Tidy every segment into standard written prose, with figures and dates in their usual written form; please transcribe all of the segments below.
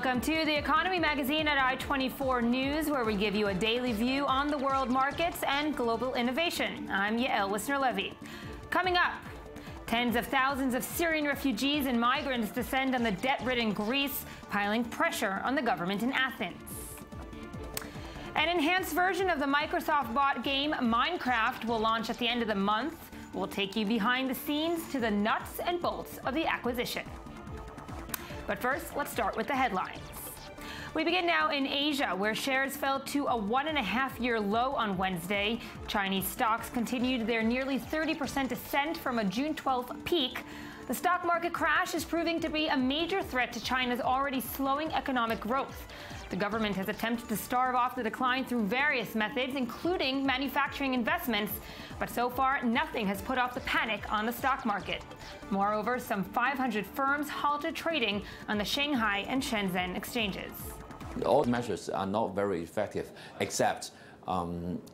Welcome to the Economy Magazine at I-24 News, where we give you a daily view on the world markets and global innovation. I'm Yael Wisner-Levy. Coming up, tens of thousands of Syrian refugees and migrants descend on the debt-ridden Greece, piling pressure on the government in Athens. An enhanced version of the Microsoft bot game Minecraft will launch at the end of the month. We'll take you behind the scenes to the nuts and bolts of the acquisition. But first, let's start with the headlines. We begin now in Asia, where shares fell to a 1.5-year low on Wednesday. Chinese stocks continued their nearly 30% descent from a June 12th peak. The stock market crash is proving to be a major threat to China's already slowing economic growth. The government has attempted to starve off the decline through various methods, including manufacturing investments, but so far nothing has put off the panic on the stock market. Moreover, some 500 firms halted trading on the Shanghai and Shenzhen exchanges. All measures are not very effective, except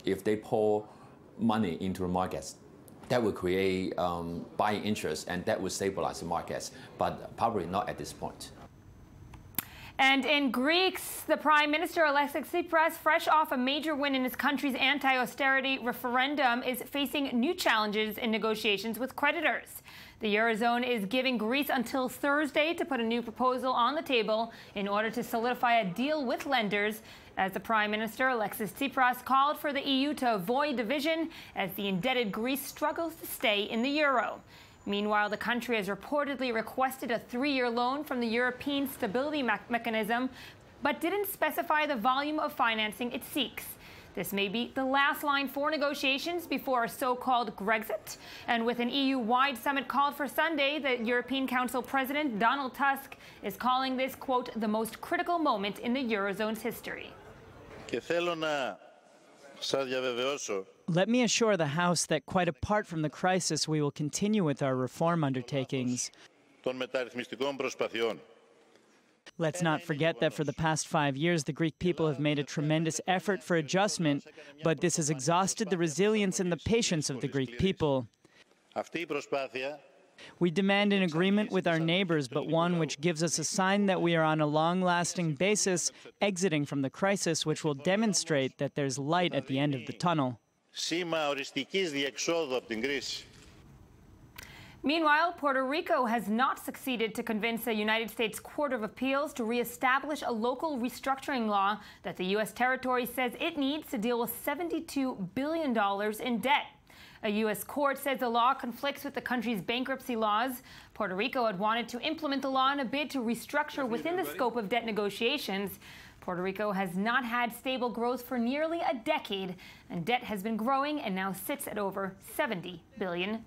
if they pour money into the markets. That will create buying interest, and that will stabilize the markets, but probably not at this point. And in Greece, the Prime Minister Alexis Tsipras, fresh off a major win in his country's anti-austerity referendum, is facing new challenges in negotiations with creditors. The Eurozone is giving Greece until Thursday to put a new proposal on the table in order to solidify a deal with lenders, as the Prime Minister Alexis Tsipras called for the EU to avoid division as the indebted Greece struggles to stay in the euro. Meanwhile, the country has reportedly requested a 3-year loan from the European Stability Mechanism, but didn't specify the volume of financing it seeks. This may be the last line for negotiations before a so-called Grexit. And with an EU-wide summit called for Sunday, the European Council President Donald Tusk is calling this, quote, the most critical moment in the Eurozone's history. Let me assure the House that, quite apart from the crisis, we will continue with our reform undertakings. Let's not forget that for the past 5 years, the Greek people have made a tremendous effort for adjustment, but this has exhausted the resilience and the patience of the Greek people. We demand an agreement with our neighbors, but one which gives us a sign that we are on a long-lasting basis exiting from the crisis, which will demonstrate that there's light at the end of the tunnel. Meanwhile, Puerto Rico has not succeeded to convince the United States Court of Appeals to reestablish a local restructuring law that the U.S. territory says it needs to deal with $72 billion in debt. A U.S. court says the law conflicts with the country's bankruptcy laws. Puerto Rico had wanted to implement the law in a bid to restructure within the scope of debt negotiations. Puerto Rico has not had stable growth for nearly a decade, and debt has been growing and now sits at over $70 billion.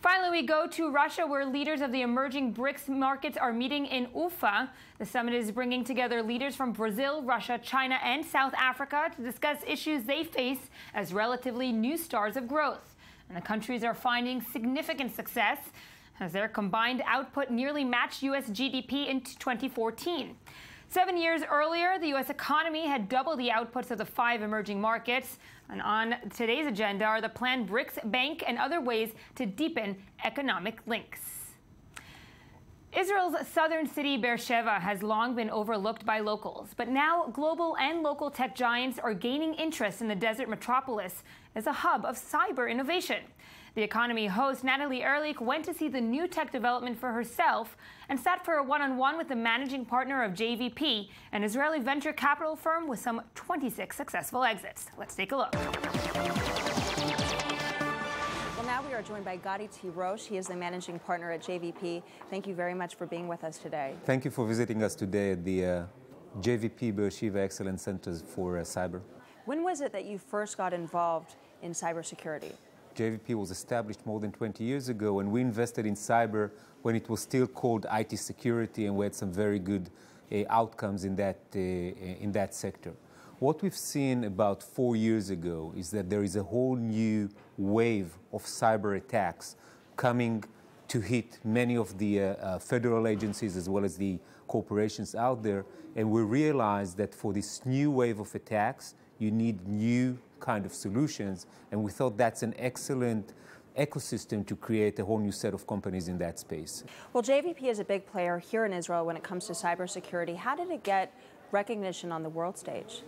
Finally, we go to Russia, where leaders of the emerging BRICS markets are meeting in Ufa. The summit is bringing together leaders from Brazil, Russia, China, and South Africa to discuss issues they face as relatively new stars of growth. And the countries are finding significant success as their combined output nearly matched U.S. GDP in 2014. 7 years earlier, the U.S. economy had doubled the outputs of the 5 emerging markets. And on today's agenda are the planned BRICS Bank and other ways to deepen economic links. Israel's southern city, Beersheba, has long been overlooked by locals. But now global and local tech giants are gaining interest in the desert metropolis as a hub of cyber innovation. The Economy host Natalie Ehrlich went to see the new tech development for herself and sat for a one-on-one with the managing partner of JVP, an Israeli venture capital firm with some 26 successful exits. Let's take a look. Well, now we are joined by Gadi T. Roche. He is the managing partner at JVP. Thank you very much for being with us today. Thank you for visiting us today at the JVP Beersheba Excellence Centers for Cyber. When was it that you first got involved in cybersecurity? JVP was established more than 20 years ago, and we invested in cyber when it was still called IT security, and we had some very good outcomes in that sector. What we've seen about 4 years ago is that there is a whole new wave of cyber attacks coming to hit many of the federal agencies as well as the corporations out there, and we realized that for this new wave of attacks, you need new kind of solutions, and we thought that's an excellent ecosystem to create a whole new set of companies in that space. Well, JVP is a big player here in Israel when it comes to cybersecurity. How did it get recognition on the world stage?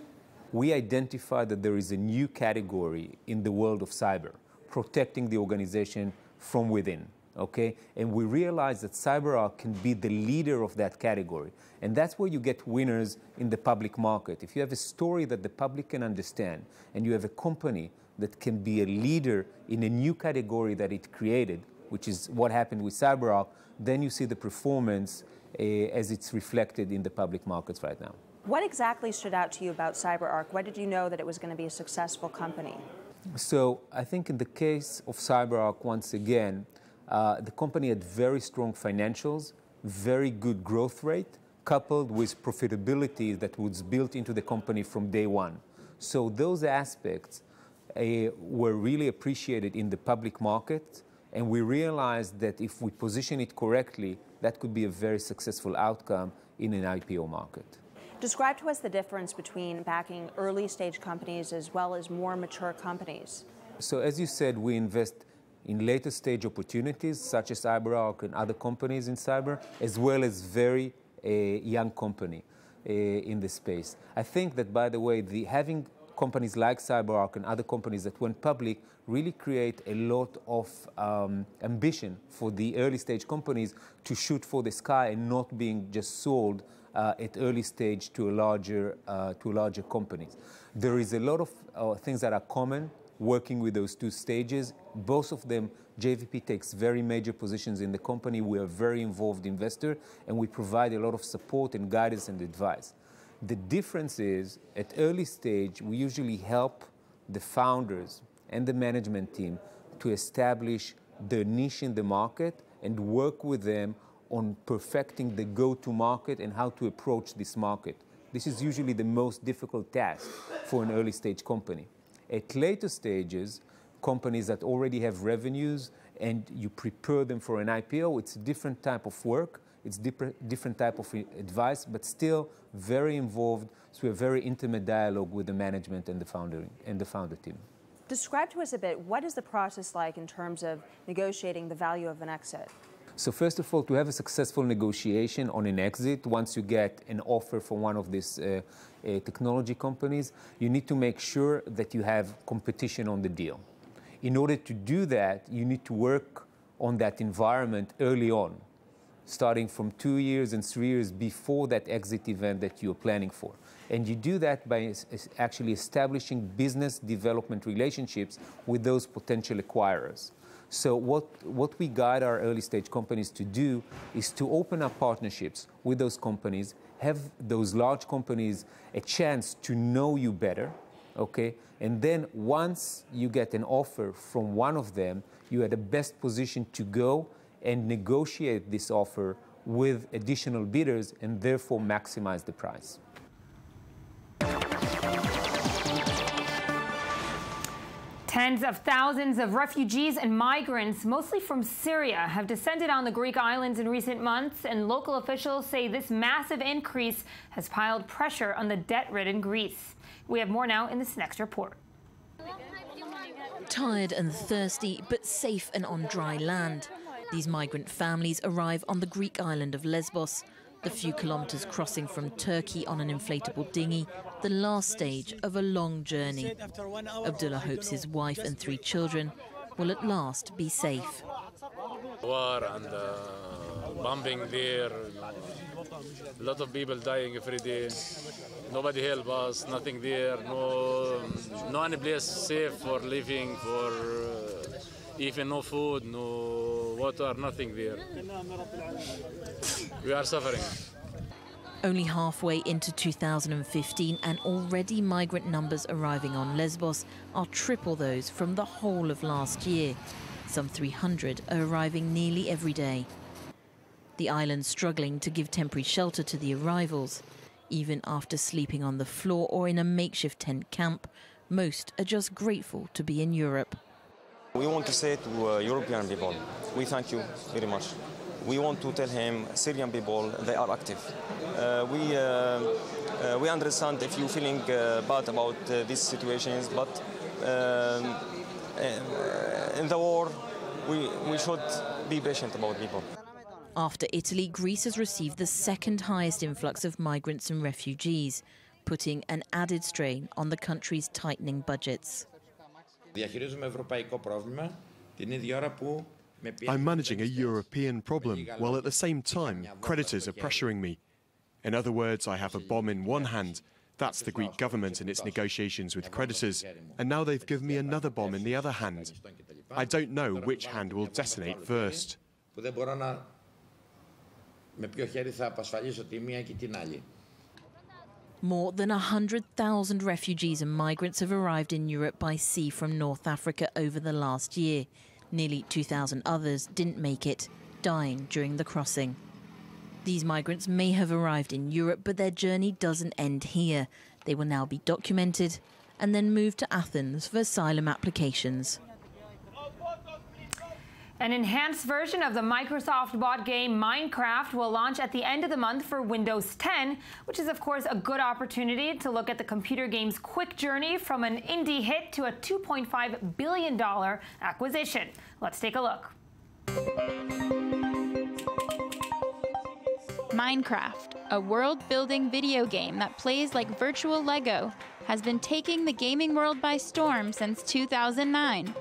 We identified that there is a new category in the world of cyber, protecting the organization from within, okay? And we realized that CyberArk can be the leader of that category. And that's where you get winners in the public market. If you have a story that the public can understand, and you have a company that can be a leader in a new category that it created, which is what happened with CyberArk, then you see the performance as it's reflected in the public markets right now. What exactly stood out to you about CyberArk? Why did you know that it was going to be a successful company? So I think in the case of CyberArk, once again, the company had very strong financials, very good growth rate, coupled with profitability that was built into the company from day one. So those aspects were really appreciated in the public market, and we realized that if we position it correctly, that could be a very successful outcome in an IPO market. Describe to us the difference between backing early-stage companies as well as more mature companies. So as you said, we invest in later stage opportunities such as CyberArk and other companies in cyber, as well as very young company in this space. I think that, by the way, having companies like CyberArk and other companies that went public really create a lot of ambition for the early stage companies to shoot for the sky and not being just sold at early stage to larger companies. There is a lot of things that are common working with those two stages. Both of them, JVP takes very major positions in the company. We are a very involved investor, and we provide a lot of support and guidance and advice. The difference is, at early stage, we usually help the founders and the management team to establish their niche in the market and work with them on perfecting the go-to-market and how to approach this market. This is usually the most difficult task for an early-stage company. At later stages, companies that already have revenues and you prepare them for an IPO, it's a different type of work, it's different type of advice, but still very involved through a very intimate dialogue with the management and the founder team. Describe to us a bit, what is the process like in terms of negotiating the value of an exit? So first of all, to have a successful negotiation on an exit, once you get an offer from one of these technology companies, you need to make sure that you have competition on the deal. In order to do that, you need to work on that environment early on, starting from 2 years and 3 years before that exit event that you're planning for. And you do that by actually establishing business development relationships with those potential acquirers. So what we guide our early stage companies to do is to open up partnerships with those companies, have those large companies a chance to know you better, okay? And then once you get an offer from one of them, you are the best position to go and negotiate this offer with additional bidders and therefore maximize the price. Tens of thousands of refugees and migrants, mostly from Syria, have descended on the Greek islands in recent months, and local officials say this massive increase has piled pressure on the debt-ridden Greece. We have more now in this next report. Tired and thirsty, but safe and on dry land, these migrant families arrive on the Greek island of Lesbos, the few kilometers crossing from Turkey on an inflatable dinghy, the last stage of a long journey. Abdullah hopes his wife and 3 children will at last be safe. War and bombing there, a lot of people dying every day. Nobody help us, nothing there, no any place safe for living, for even no food, no water, nothing there. We are suffering. Only halfway into 2015, and already migrant numbers arriving on Lesbos are triple those from the whole of last year. Some 300 are arriving nearly every day. The island struggling to give temporary shelter to the arrivals. Even after sleeping on the floor or in a makeshift tent camp, most are just grateful to be in Europe. We want to say to European people, we thank you very much. We want to tell him, Syrian people, they are active. We understand if you're feeling bad about these situations, but in the war, we should be patient about people. After Italy, Greece has received the second highest influx of migrants and refugees, putting an added strain on the country's tightening budgets. I'm managing a European problem, while at the same time, creditors are pressuring me. In other words, I have a bomb in one hand. That's the Greek government and its negotiations with creditors. And now they've given me another bomb in the other hand. I don't know which hand will detonate first. More than 100,000 refugees and migrants have arrived in Europe by sea from North Africa over the last year. Nearly 2,000 others didn't make it, dying during the crossing. These migrants may have arrived in Europe, but their journey doesn't end here. They will now be documented and then moved to Athens for asylum applications. An enhanced version of the Microsoft-bought game Minecraft will launch at the end of the month for Windows 10, which is, of course, a good opportunity to look at the computer game's quick journey from an indie hit to a $2.5 billion acquisition. Let's take a look. Minecraft, a world-building video game that plays like virtual Lego, has been taking the gaming world by storm since 2009.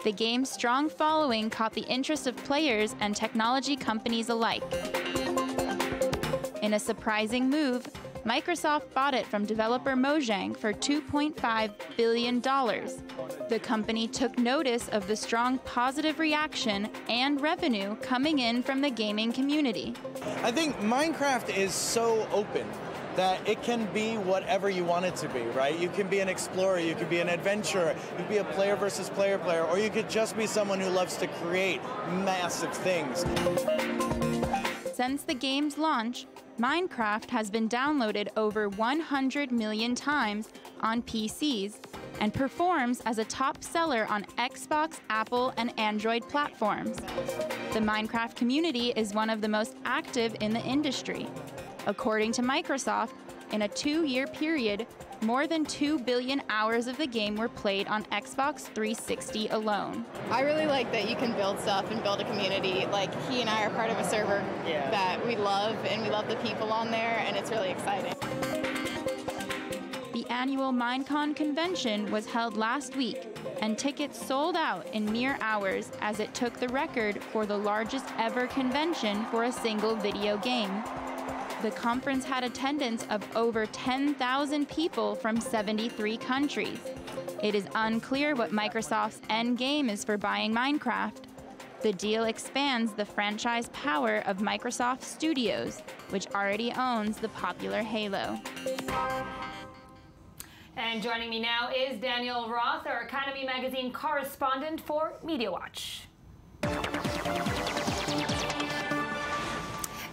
The game's strong following caught the interest of players and technology companies alike. In a surprising move, Microsoft bought it from developer Mojang for $2.5 billion. The company took notice of the strong positive reaction and revenue coming in from the gaming community. I think Minecraft is so open that it can be whatever you want it to be, right? You can be an explorer, you could be an adventurer, you could be a player versus player, or you could just be someone who loves to create massive things. Since the game's launch, Minecraft has been downloaded over 100 million times on PCs and performs as a top seller on Xbox, Apple, and Android platforms. The Minecraft community is one of the most active in the industry. According to Microsoft, in a 2-year period, more than 2 billion hours of the game were played on Xbox 360 alone. I really like that you can build stuff and build a community. Like, he and I are part of a server that we love, and we love the people on there, and it's really exciting. The annual Minecon convention was held last week, and tickets sold out in mere hours as it took the record for the largest ever convention for a single video game. The conference had attendance of over 10,000 people from 73 countries. It is unclear what Microsoft's end game is for buying Minecraft. The deal expands the franchise power of Microsoft Studios, which already owns the popular Halo. And joining me now is Daniel Roth, our Economy Magazine correspondent for Media Watch.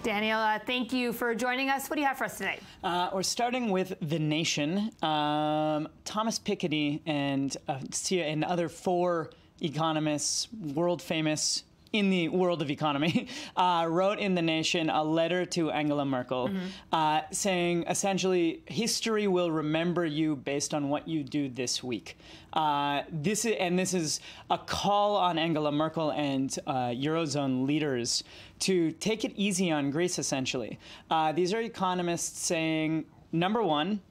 Daniel, thank you for joining us. What do you have for us today? We're starting with The Nation. Thomas Piketty and other 4 economists, world famous in the world of economy, wrote in The Nation a letter to Angela Merkel saying, essentially, history will remember you based on what you do this week. This is a call on Angela Merkel and Eurozone leaders to take it easy on Greece, essentially. These are economists saying, number one,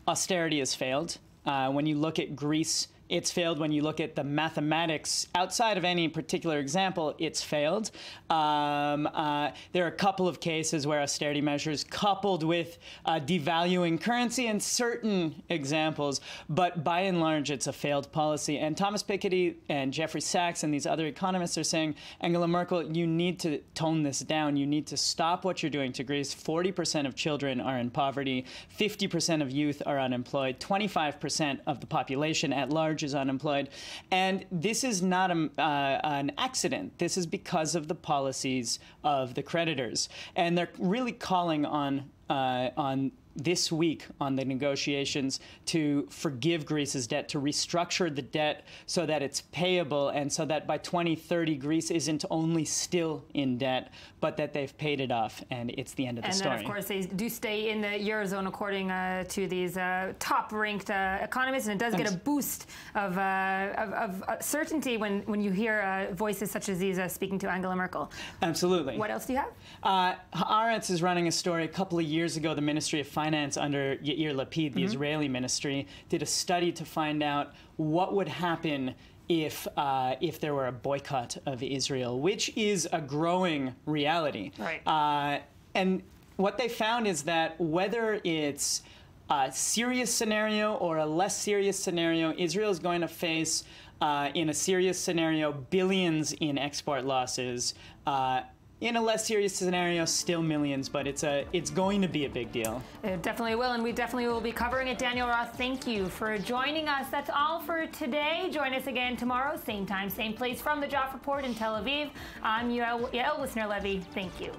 austerity has failed. When you look at Greece, it's failed. When you look at the mathematics, outside of any particular example, it's failed. There are a couple of cases where austerity measures coupled with devaluing currency in certain examples, but by and large, it's a failed policy. And Thomas Piketty and Jeffrey Sachs and these other economists are saying, Angela Merkel, you need to tone this down. You need to stop what you're doing to Greece. 40% of children are in poverty. 50% of youth are unemployed. 25% of the population at large is unemployed. And this is not an accident. This is because of the policies of the creditors. And they're really calling on this week on the negotiations to forgive Greece's debt, to restructure the debt so that it's payable and so that by 2030 Greece isn't only still in debt, but that they've paid it off, and it's the end of the story. And then, of course, they do stay in the Eurozone according to these top-ranked economists, and it does get a boost of certainty when you hear voices such as these speaking to Angela Merkel. Absolutely. What else do you have? Haaretz is running a story. A couple of years ago, the Ministry of Finance under Yair Lapid, the Israeli ministry, did a study to find out what would happen if there were a boycott of Israel, which is a growing reality. Right. And what they found is that whether it's a serious scenario or a less serious scenario, Israel is going to face, in a serious scenario, billions in export losses. In a less serious scenario, still millions, but it's going to be a big deal. It definitely will, and we definitely will be covering it. Daniel Roth, thank you for joining us. That's all for today. Join us again tomorrow, same time, same place, from the Jaffa Port in Tel Aviv. I'm Yael Wisner-Levy. Thank you.